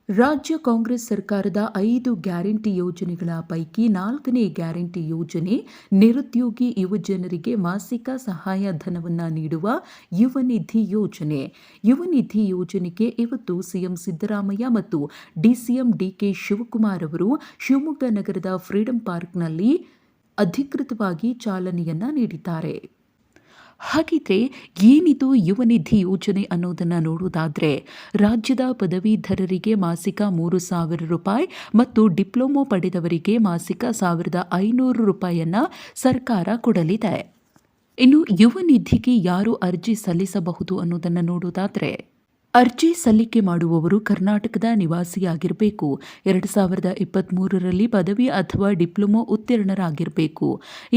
ರಾಜ್ಯ ಕಾಂಗ್ರೆಸ್ ಸರ್ಕಾರದ 5 ಗ್ಯಾರಂಟಿ ಯೋಜನೆಗಳ ಪೈಕಿ 4ನೇ ಗ್ಯಾರಂಟಿ ಯೋಜನೆ ನಿರುದ್ಯೋಗಿ ಯುವಜನರಿಗೆ ಮಾಸಿಕ ಸಹಾಯಧನವನ್ನು ನೀಡುವ ಯುವ ನಿಧಿ ಯೋಜನೆ. ಯುವ ನಿಧಿ ಯೋಜನೆಗೆ ಇವತ್ತು ಸಿಎಂ ಸಿದ್ದರಾಮಯ್ಯ ಮತ್ತು ಡಿಸಿಎಂ ಡಿಕೆ ಶಿವಕುಮಾರ್ ಅವರು ಶಿವಮೊಗ್ಗ ನಗರದ ಫ್ರೀಡಂ ಪಾರ್ಕ್ನಲ್ಲಿ ಅಧಿಕೃತವಾಗಿ ಚಾಲನೆಯನ್ನ ನೀಡಿದ್ದಾರೆ. ಹಾಗಿದ್ರೆ ಏನಿದು ಯುವ ನಿಧಿ ಯೋಜನೆ ಅನ್ನೋದನ್ನು ನೋಡುವುದಾದರೆ, ರಾಜ್ಯದ ಪದವೀಧರರಿಗೆ ಮಾಸಿಕ 3,000 ರೂಪಾಯಿ ಮತ್ತು ಡಿಪ್ಲೊಮೊ ಪಡೆದವರಿಗೆ ಮಾಸಿಕ 1,500 ರೂಪಾಯಿಯನ್ನು ಸರ್ಕಾರ ಕೊಡಲಿದೆ. ಇನ್ನು ಯುವ ನಿಧಿಗೆ ಯಾರು ಅರ್ಜಿ ಸಲ್ಲಿಸಬಹುದು ಅನ್ನೋದನ್ನು ನೋಡುವುದಾದರೆ, ಅರ್ಜಿ ಸಲ್ಲಿಕೆ ಮಾಡುವವರು ಕರ್ನಾಟಕದ ನಿವಾಸಿಯಾಗಿರಬೇಕು. 2023ರಲ್ಲಿ ಪದವಿ ಅಥವಾ ಡಿಪ್ಲೊಮೊ ಉತ್ತೀರ್ಣರಾಗಿರಬೇಕು.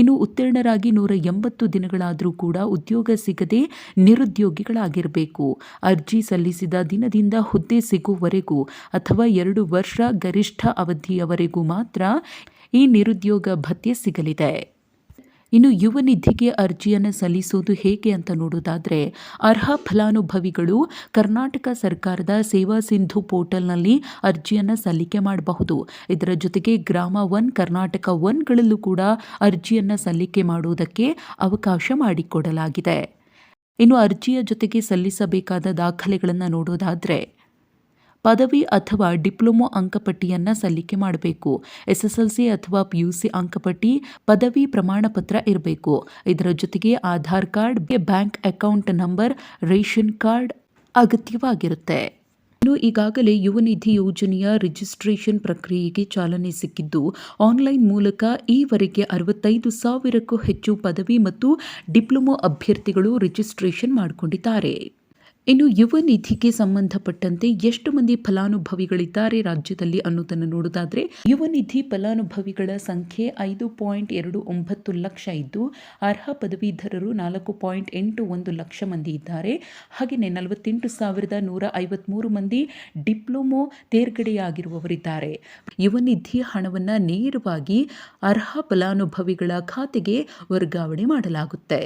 ಇನ್ನು ಉತ್ತೀರ್ಣರಾಗಿ 180 ದಿನಗಳಾದರೂ ಕೂಡ ಉದ್ಯೋಗ ಸಿಗದೆ ನಿರುದ್ಯೋಗಿಗಳಾಗಿರಬೇಕು. ಅರ್ಜಿ ಸಲ್ಲಿಸಿದ ದಿನದಿಂದ ಹುದ್ದೆ ಸಿಗುವವರೆಗೂ ಅಥವಾ 2 ವರ್ಷ ಗರಿಷ್ಠ ಅವಧಿಯವರೆಗೂ ಮಾತ್ರ ಈ ನಿರುದ್ಯೋಗ ಭತ್ಯೆ ಸಿಗಲಿದೆ. ಇನ್ನು ಯುವ ನಿಧಿಗೆ ಅರ್ಜಿಯನ್ನು ಸಲ್ಲಿಸುವುದು ಹೇಗೆ ಅಂತ ನೋಡೋದಾದರೆ, ಅರ್ಹ ಫಲಾನುಭವಿಗಳು ಕರ್ನಾಟಕ ಸರ್ಕಾರದ ಸೇವಾ ಸಿಂಧು ಪೋರ್ಟಲ್ನಲ್ಲಿ ಅರ್ಜಿಯನ್ನು ಸಲ್ಲಿಕೆ ಮಾಡಬಹುದು. ಇದರ ಜೊತೆಗೆ ಗ್ರಾಮ 1, ಕರ್ನಾಟಕ 1ಗಳಲ್ಲೂ ಕೂಡ ಅರ್ಜಿಯನ್ನು ಸಲ್ಲಿಕೆ ಮಾಡುವುದಕ್ಕೆ ಅವಕಾಶ ಮಾಡಿಕೊಡಲಾಗಿದೆ. ಇನ್ನು ಅರ್ಜಿಯ ಜೊತೆಗೆ ಸಲ್ಲಿಸಬೇಕಾದ ದಾಖಲೆಗಳನ್ನು ನೋಡೋದಾದರೆ, ಪದವಿ ಅಥವಾ ಡಿಪ್ಲೊಮೊ ಅಂಕಪಟ್ಟಿಯನ್ನು ಸಲ್ಲಿಕೆ ಮಾಡಬೇಕು. SSLC ಅಥವಾ PUC ಅಂಕಪಟ್ಟಿ, ಪದವಿ ಪ್ರಮಾಣಪತ್ರ ಇರಬೇಕು. ಇದರ ಜೊತೆಗೆ Aadhaar card, bank account number, ration card ಅಗತ್ಯವಾಗಿರುತ್ತೆ. ಇನ್ನು ಈಗಾಗಲೇ ಯುವ ನಿಧಿ ಯೋಜನೆಯ ರಿಜಿಸ್ಟ್ರೇಷನ್ ಪ್ರಕ್ರಿಯೆಗೆ ಚಾಲನೆ ಸಿಕ್ಕಿದ್ದು, ಆನ್ಲೈನ್ ಮೂಲಕ ಈವರೆಗೆ 65,000ಕ್ಕೂ ಹೆಚ್ಚು ಪದವಿ ಮತ್ತು ಡಿಪ್ಲೊಮೊ ಅಭ್ಯರ್ಥಿಗಳು ರಿಜಿಸ್ಟ್ರೇಷನ್ ಮಾಡಿಕೊಂಡಿದ್ದಾರೆ. ಇನ್ನು ಯುವ ನಿಧಿಗೆ ಸಂಬಂಧಪಟ್ಟಂತೆ ಎಷ್ಟು ಮಂದಿ ಫಲಾನುಭವಿಗಳಿದ್ದಾರೆ ರಾಜ್ಯದಲ್ಲಿ ಅನ್ನೋದನ್ನು ನೋಡೋದಾದರೆ, ಯುವ ನಿಧಿ ಫಲಾನುಭವಿಗಳ ಸಂಖ್ಯೆ 5.29 ಲಕ್ಷ ಇದ್ದು, ಅರ್ಹ ಪದವೀಧರರು 4.81 ಲಕ್ಷ ಮಂದಿ ಇದ್ದಾರೆ. ಹಾಗೆಯೇ 48,153 ಮಂದಿ ಡಿಪ್ಲೊಮೊ ತೇರ್ಗಡೆಯಾಗಿರುವವರಿದ್ದಾರೆ. ಯುವ ನಿಧಿ ಹಣವನ್ನು ನೇರವಾಗಿ ಅರ್ಹ ಫಲಾನುಭವಿಗಳ ಖಾತೆಗೆ ವರ್ಗಾವಣೆ ಮಾಡಲಾಗುತ್ತೆ.